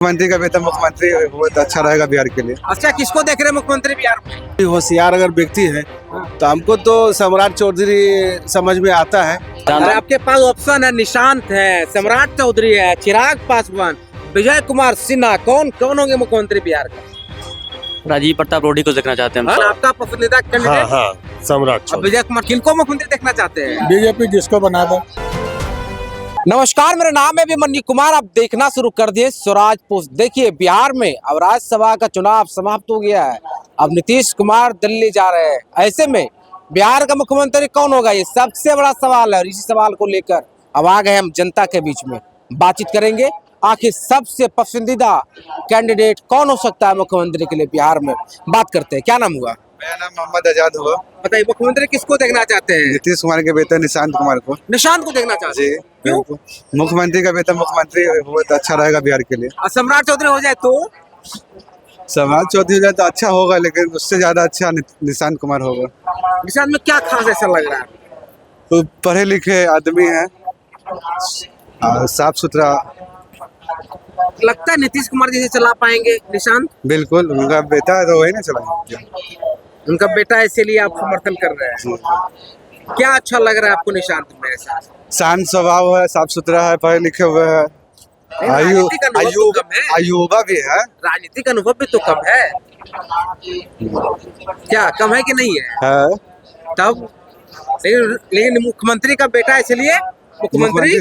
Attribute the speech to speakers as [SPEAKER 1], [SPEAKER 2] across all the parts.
[SPEAKER 1] मुख्यमंत्री का वेतन मुख्यमंत्री बहुत अच्छा रहेगा बिहार के लिए।
[SPEAKER 2] अच्छा, किसको देख रहे हैं मुख्यमंत्री बिहार में?
[SPEAKER 3] होशियार अगर व्यक्ति है तो हमको तो सम्राट चौधरी समझ में आता है।
[SPEAKER 2] अरे आपके पास ऑप्शन है, निशांत है, सम्राट चौधरी है, चिराग पासवान, विजय कुमार सिन्हा। कौन कौन होंगे मुख्यमंत्री बिहार का?
[SPEAKER 4] राजीव प्रताप रूडी को देखना चाहते हैं हम।
[SPEAKER 2] आपका पसंदीदा कैंडिडेट?
[SPEAKER 5] हाँ, सम्राट
[SPEAKER 2] अब विजय कुमार। किनको मुख्यमंत्री देखना चाहते हैं?
[SPEAKER 5] बीजेपी जिसको बना दो।
[SPEAKER 2] नमस्कार, मेरा नाम है अभिमन्यु कुमार। आप देखना शुरू कर दिए स्वराज पोस्ट। देखिए, बिहार में अब राज्यसभा का चुनाव समाप्त हो गया है। अब नीतीश कुमार दिल्ली जा रहे हैं। ऐसे में बिहार का मुख्यमंत्री कौन होगा, ये सबसे बड़ा सवाल है। और इसी सवाल को लेकर अब आ गए हम जनता के बीच में, बातचीत करेंगे। आखिर सबसे पसंदीदा कैंडिडेट कौन हो सकता है मुख्यमंत्री के लिए बिहार में, बात करते हैं। क्या नाम हुआ?
[SPEAKER 1] मेरा नाम मोहम्मद आजाद हुआ।
[SPEAKER 2] बताइए, मुख्यमंत्री किसको देखना चाहते हैं?
[SPEAKER 1] नीतीश कुमार के वेतन निशांत कुमार को।
[SPEAKER 2] निशांत को देखना चाहते हैं?
[SPEAKER 1] जी, मुख्यमंत्री का वेतन मुख्यमंत्री बहुत अच्छा रहेगा बिहार के लिए।
[SPEAKER 2] सम्राट चौधरी हो जाए तो?
[SPEAKER 1] सम्राट चौधरी हो जाए तो अच्छा होगा, लेकिन उससे ज्यादा अच्छा निशांत कुमार होगा।
[SPEAKER 2] निशांत में क्या खास ऐसा लग रहा है?
[SPEAKER 1] तो पढ़े लिखे आदमी है, साफ सुथरा।
[SPEAKER 2] लगता है नीतीश कुमार जैसे चला पाएंगे निशांत?
[SPEAKER 1] बिल्कुल, उनका बेटा है तो वही ना चलाएंगे।
[SPEAKER 2] उनका बेटा है, इसीलिए आप समर्थन कर रहे हैं। क्या अच्छा लग रहा है आपको निशांत में? ऐसा
[SPEAKER 1] शांत स्वभाव है, साफ सुथरा है, पढ़े लिखे हुए है, युवा भी है।
[SPEAKER 2] राजनीतिक अनुभव भी तो कम है। क्या कम है कि नहीं है? तब लेकिन मुख्यमंत्री का बेटा है, इसलिए मुख्यमंत्री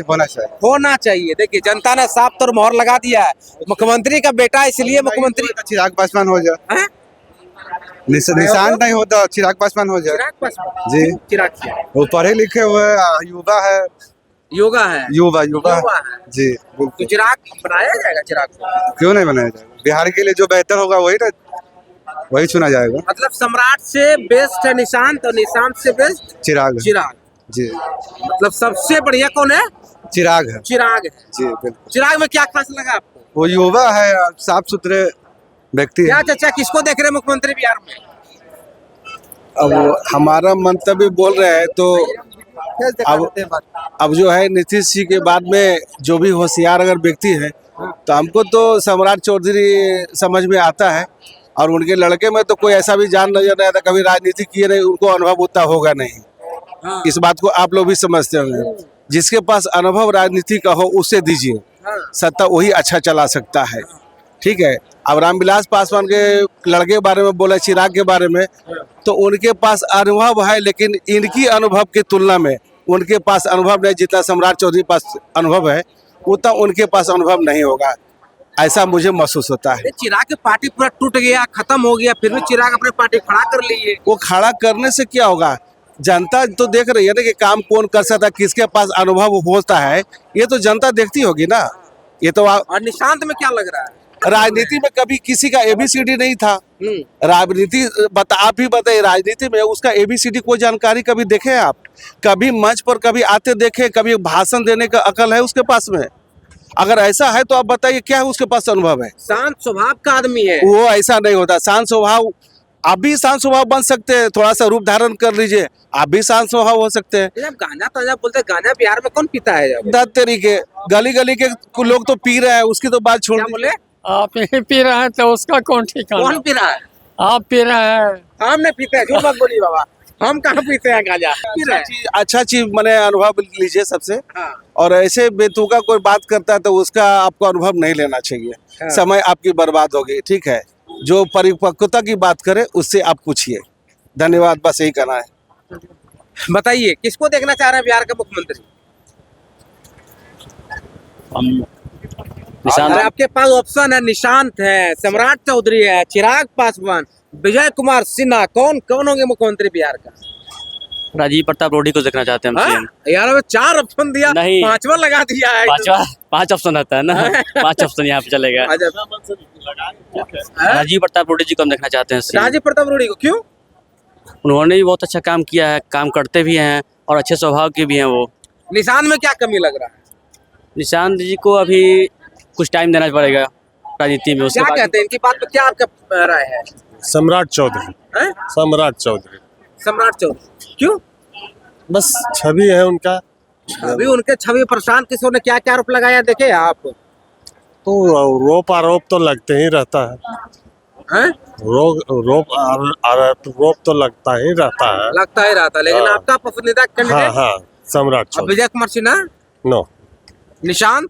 [SPEAKER 2] होना चाहिए। देखिए, जनता ने साफ तौर मोहर लगा दिया है, मुख्यमंत्री का बेटा इसलिए मुख्यमंत्री।
[SPEAKER 1] चिराग पासवान हो जाए, निशांत नहीं होता, चिराग पासवान हो जाए।
[SPEAKER 2] चिराग पासवान
[SPEAKER 1] जी,
[SPEAKER 2] चिराग
[SPEAKER 1] वो पढ़े लिखे हुए युवा है। युवा है जी,
[SPEAKER 2] तो चिराग बनाया जाएगा। चिराग को
[SPEAKER 1] क्यों नहीं बनाया जाएगा? बिहार के लिए जो बेहतर होगा वही चुना जाएगा।
[SPEAKER 2] मतलब सम्राट से बेस्ट है निशांत, और निशांत से बेस्ट चिराग
[SPEAKER 1] जी।
[SPEAKER 2] मतलब सबसे बढ़िया कौन है?
[SPEAKER 1] चिराग है जी, बिल्कुल।
[SPEAKER 2] चिराग में क्या खास लगा आपको?
[SPEAKER 1] वो युवा है, साफ सुथरे व्यक्ति है।
[SPEAKER 2] क्या चाचा, किसको देख रहे हैं मुख्यमंत्री बिहार में?
[SPEAKER 3] अब हमारा मंतव्य बोल रहे हैं तो अब जो है नीतीश जी के बाद में जो भी होशियार अगर व्यक्ति है तो हमको तो सम्राट चौधरी समझ में आता है। और उनके लड़के में तो कोई ऐसा भी जान नजर नहीं आता, कभी राजनीति किए नहीं, उनको अनुभव उतना होगा नहीं। इस बात को आप लोग भी समझते होंगे। जिसके पास अनुभव राजनीति का हो उसे दीजिए, सत्ता वही अच्छा चला सकता है। ठीक है। अब रामविलास पासवान के लड़के के बारे में बोला, चिराग के बारे में, तो उनके पास अनुभव है, लेकिन इनकी अनुभव की तुलना में उनके पास अनुभव नहीं। जितना सम्राट चौधरी पास अनुभव है उतना उनके पास अनुभव नहीं होगा, ऐसा मुझे महसूस होता है।
[SPEAKER 2] चिराग की पार्टी पूरा टूट गया, खत्म हो गया, फिर भी चिराग अपनी पार्टी खड़ा कर ली है।
[SPEAKER 3] वो खड़ा करने से क्या होगा? जनता तो देख रही है ना कि काम कौन कर सकता है, किसके पास अनुभव होता है, ये तो जनता देखती होगी ना। ये तो
[SPEAKER 2] और निशांत में क्या लग रहा है?
[SPEAKER 3] राजनीति में कभी किसी का एबीसीडी नहीं था। राजनीति आप ही बताइए, राजनीति में उसका एबीसीडी कोई जानकारी कभी देखे आप? कभी मंच पर कभी आते देखे, कभी भाषण देने का अकल है उसके पास में? अगर ऐसा है तो आप बताइए क्या है उसके पास अनुभव है?
[SPEAKER 2] शांत स्वभाव का आदमी है
[SPEAKER 3] वो। ऐसा नहीं होता शांत स्वभाव। आप भी शांत स्वभाव बन सकते हैं, थोड़ा सा रूप धारण कर लीजिए, आप भी शांत स्वभाव हो सकते हैं।
[SPEAKER 2] गांजा ताजा बोलते, गांजा बिहार में कौन पीता है?
[SPEAKER 3] दस तरीके गली गली के लोग तो पी रहे हैं, उसकी तो बात छोड़।
[SPEAKER 2] बोले
[SPEAKER 5] आप ही पी रहे हैं तो उसका कौन ठिकाना?
[SPEAKER 2] कौन पी रहा है?
[SPEAKER 5] आप पी रहे हैं।
[SPEAKER 2] हम नहीं पीते हैं, झूठ मत बोलिए बाबा, हम कहाँ पीते हैं गांजा।
[SPEAKER 3] अच्छा चीज मैंने अनुभव लीजिए सबसे।
[SPEAKER 2] हाँ।
[SPEAKER 3] और ऐसे बेतुका कोई बात करता है तो उसका आपको अनुभव नहीं लेना चाहिए।
[SPEAKER 2] हाँ।
[SPEAKER 3] समय आपकी बर्बाद होगी। ठीक है, जो परिपक्वता की बात करे उससे आप पूछिए। धन्यवाद, बस यही कहना है।
[SPEAKER 2] बताइए, किसको देखना चाह रहे हैं बिहार का मुख्यमंत्री?
[SPEAKER 4] निशांत।
[SPEAKER 2] आपके पास ऑप्शन है, निशांत है, सम्राट चौधरी है, चिराग पासवान, विजय कुमार सिन्हा। कौन कौन होंगे मुख्यमंत्री बिहार का?
[SPEAKER 4] राजीव प्रताप रूडी को देखना चाहते हैं हम सीएम।
[SPEAKER 2] यार, वो 4 ऑप्शन दिया,
[SPEAKER 4] नहीं,
[SPEAKER 2] 5वां लगा दिया है।
[SPEAKER 4] 5 ऑप्शन रहता है ना। 5 ऑप्शन यहाँ पे चलेगा। राजीव प्रताप रूडी जी को हम देखना चाहते हैं सीएम।
[SPEAKER 2] राजीव प्रताप रूडी को क्यों?
[SPEAKER 4] उन्होंने भी बहुत अच्छा काम किया है, काम करते भी हैं और अच्छे स्वभाव के भी हैं वो।
[SPEAKER 2] निशांत में क्या कमी लग रहा है?
[SPEAKER 4] निशांत जी को अभी कुछ टाइम देना पड़ेगा राजनीति में। उसके
[SPEAKER 2] क्या कहते हैं, इनकी बात पे क्या आपका राय है?
[SPEAKER 5] सम्राट चौधरी। सम्राट
[SPEAKER 2] चौधरी क्यों?
[SPEAKER 5] बस छवि है उनका।
[SPEAKER 2] छवि, उनके छवि प्रशांत किशोर ने क्या क्या आरोप लगाया देखे आप?
[SPEAKER 5] तो रोप आरोप तो लगते ही रहता है।
[SPEAKER 2] हैं?
[SPEAKER 5] रोप तो लगता ही रहता है।
[SPEAKER 2] लगता ही रहता, लेकिन
[SPEAKER 5] हाँ।
[SPEAKER 2] आपका पसंदीदा
[SPEAKER 5] हाँ
[SPEAKER 2] कैंडिडेट
[SPEAKER 5] हाँ, सम्राट
[SPEAKER 2] अब
[SPEAKER 5] चौधरी।
[SPEAKER 2] विजय कुमार सिन्हा,
[SPEAKER 5] नो,
[SPEAKER 2] निशांत।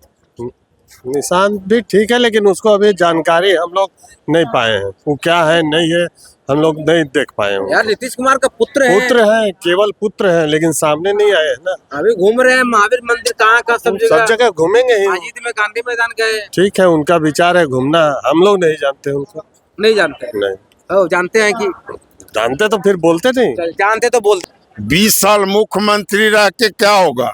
[SPEAKER 5] निशांत भी ठीक है, लेकिन उसको अभी जानकारी हम लोग नहीं पाए हैं, वो क्या है नहीं है, हम लोग नहीं देख पाए हैं।
[SPEAKER 2] यार नीतीश कुमार का पुत्र है,
[SPEAKER 5] पुत्र है, केवल पुत्र है, लेकिन सामने नहीं आए हैं ना।
[SPEAKER 2] अभी घूम रहे हैं महावीर मंदिर कहाँ का सब
[SPEAKER 5] सब जगह घूमेंगे ही।
[SPEAKER 2] आजीद में, गांधी मैदान गए।
[SPEAKER 5] ठीक है, उनका विचार है घूमना, हम लोग नहीं जानते उनको।
[SPEAKER 2] नहीं जानते?
[SPEAKER 5] नहीं
[SPEAKER 2] ओ, जानते हैं कि
[SPEAKER 5] जानते तो फिर बोलते नहीं।
[SPEAKER 2] जानते तो बोलते।
[SPEAKER 6] 20 साल मुख्यमंत्री रह के क्या होगा,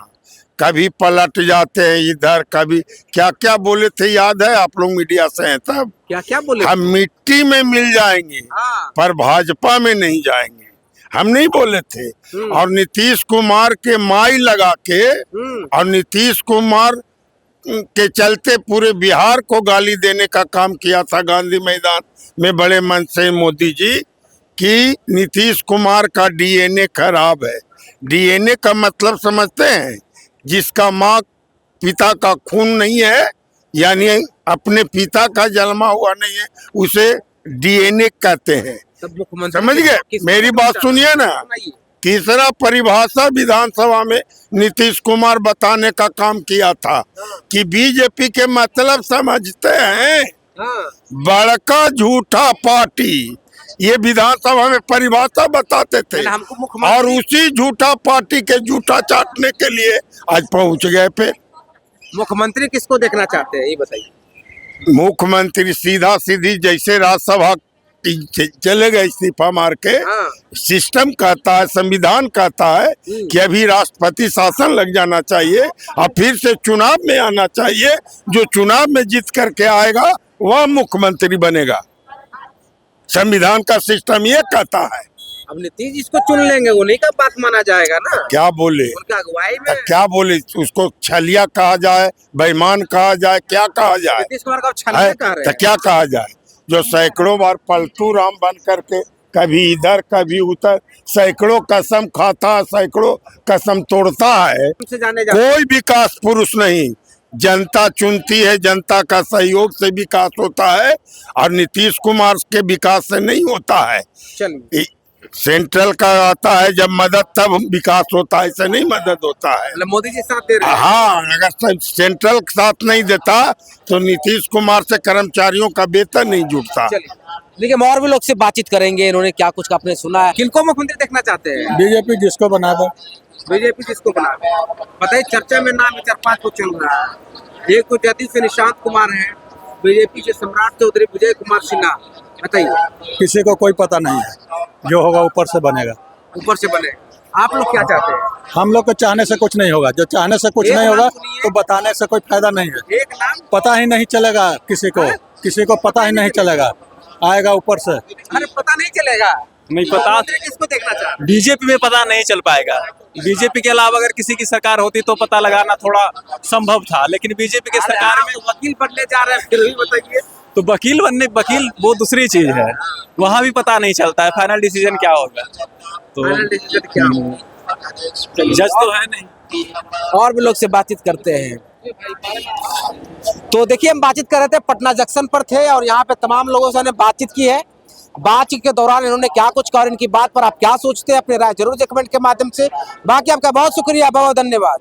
[SPEAKER 6] कभी पलट जाते हैं इधर, कभी क्या क्या बोले थे याद है? आप लोग मीडिया से हैं तब।
[SPEAKER 2] क्या क्या बोले?
[SPEAKER 6] हम मिट्टी में मिल जाएंगे
[SPEAKER 2] हाँ।
[SPEAKER 6] पर भाजपा में नहीं जाएंगे, हम नहीं बोले थे। और नीतीश कुमार के माई लगा के और नीतीश कुमार के चलते पूरे बिहार को गाली देने का काम किया था गांधी मैदान में बड़े मन से मोदी जी कि नीतीश कुमार का डीएनए खराब है। डीएनए का मतलब समझते हैं? जिसका माँ पिता का खून नहीं है, यानी अपने पिता का जन्मा हुआ नहीं है, उसे डीएनए कहते हैं। समझ गए? मेरी बात सुनिए ना। तीसरा परिभाषा विधानसभा में नीतीश कुमार बताने का काम किया था कि बीजेपी के मतलब समझते हैं बड़का झूठा पार्टी। ये विधानसभा में परिभाषा बताते थे और उसी झूठा पार्टी के झूठा चाटने के लिए आज पहुंच गए। पे
[SPEAKER 2] मुख्यमंत्री किसको देखना चाहते हैं ये बताइए।
[SPEAKER 6] मुख्यमंत्री सीधा सीधी जैसे राज्यसभा चले गए इस्तीफा मार के, सिस्टम कहता है, संविधान कहता है कि अभी राष्ट्रपति शासन लग जाना चाहिए और फिर से चुनाव में आना चाहिए। जो चुनाव में जीत करके आएगा वह मुख्यमंत्री बनेगा। संविधान का सिस्टम ये कहता है।
[SPEAKER 2] अब नीतीश जिसको चुन लेंगे उन्हीं का बात माना जाएगा ना।
[SPEAKER 6] क्या बोले?
[SPEAKER 2] उनका अगुवाई में
[SPEAKER 6] क्या बोले? उसको छलिया कहा जाए, बेईमान कहा जाए, क्या कहा जाए?
[SPEAKER 2] नीतीश कुमार का छलिया कह रहे
[SPEAKER 6] तो
[SPEAKER 2] हैं।
[SPEAKER 6] क्या कहा जाए? जो सैकड़ों बार पलटू राम बन करके कभी इधर कभी उधर सैकड़ों कसम खाता, सैकड़ों कसम तोड़ता है,
[SPEAKER 2] उनसे जाने जाते
[SPEAKER 6] कोई विकास पुरुष नहीं। जनता चुनती है, जनता का सहयोग से विकास होता है और नीतीश कुमार के विकास से नहीं होता है।
[SPEAKER 2] चलिए,
[SPEAKER 6] सेंट्रल का आता है जब मदद तब विकास होता है, ऐसे नहीं मदद होता है।
[SPEAKER 2] मतलब मोदी जी साथ दे रहे हैं।
[SPEAKER 6] हाँ, अगर सेंट्रल साथ नहीं देता तो नीतीश कुमार से कर्मचारियों का वेतन नहीं जुटता।
[SPEAKER 2] चलिए, देखिए हम और भी लोग से बातचीत करेंगे, इन्होंने क्या कुछ आपने सुना है। किनको मुख्यमंत्री देखना चाहते हैं?
[SPEAKER 5] बीजेपी जिसको बना दो।
[SPEAKER 2] बीजेपी जिसको बना बताइए। चर्चा में नाम 4-5 को चल रहा है। एक तो जदयू से निशांत कुमार है, बीजेपी से सम्राट चौधरी, विजय कुमार सिन्हा। बताइए।
[SPEAKER 5] किसी को कोई पता नहीं है, जो होगा ऊपर से बनेगा।
[SPEAKER 2] ऊपर से बने। आप लोग क्या चाहते हैं?
[SPEAKER 5] हम लोग को चाहने से कुछ नहीं होगा, जो चाहने से कुछ
[SPEAKER 2] एक
[SPEAKER 5] नहीं
[SPEAKER 2] नाम
[SPEAKER 5] होगा
[SPEAKER 2] सुनिए।
[SPEAKER 5] तो बताने से कोई फायदा नहीं है।
[SPEAKER 2] एक नाम।
[SPEAKER 5] पता ही नहीं चलेगा किसी को पता ही नहीं चलेगा, आएगा ऊपर से।
[SPEAKER 2] अरे पता नहीं चलेगा।
[SPEAKER 7] नहीं पता।
[SPEAKER 2] मुख्यमंत्री किसको देखना चाहते हैं?
[SPEAKER 7] बीजेपी में पता नहीं चल पाएगा। बीजेपी के अलावा अगर किसी की सरकार होती तो पता लगाना थोड़ा संभव था, लेकिन बीजेपी की सरकार में
[SPEAKER 2] वकील बनने जा रहे हैं, फिर भी बताइए।
[SPEAKER 7] तो वकील वो दूसरी चीज है, वहाँ भी पता नहीं चलता है फाइनल डिसीजन क्या होगा। तो
[SPEAKER 2] फाइनल डिसीजन क्या होगा?
[SPEAKER 7] जज तो है नहीं।
[SPEAKER 2] और भी लोग से बातचीत करते हैं। तो देखिए हम बातचीत कर रहे थे, पटना जंक्शन पर थे और यहाँ पे तमाम लोगों से हमने बातचीत की है। बातचीत के दौरान इन्होंने क्या कुछ कहा, इनकी बात पर आप क्या सोचते हैं, अपनी राय जरूर कमेंट के माध्यम से। बाकी आपका बहुत शुक्रिया, बहुत धन्यवाद।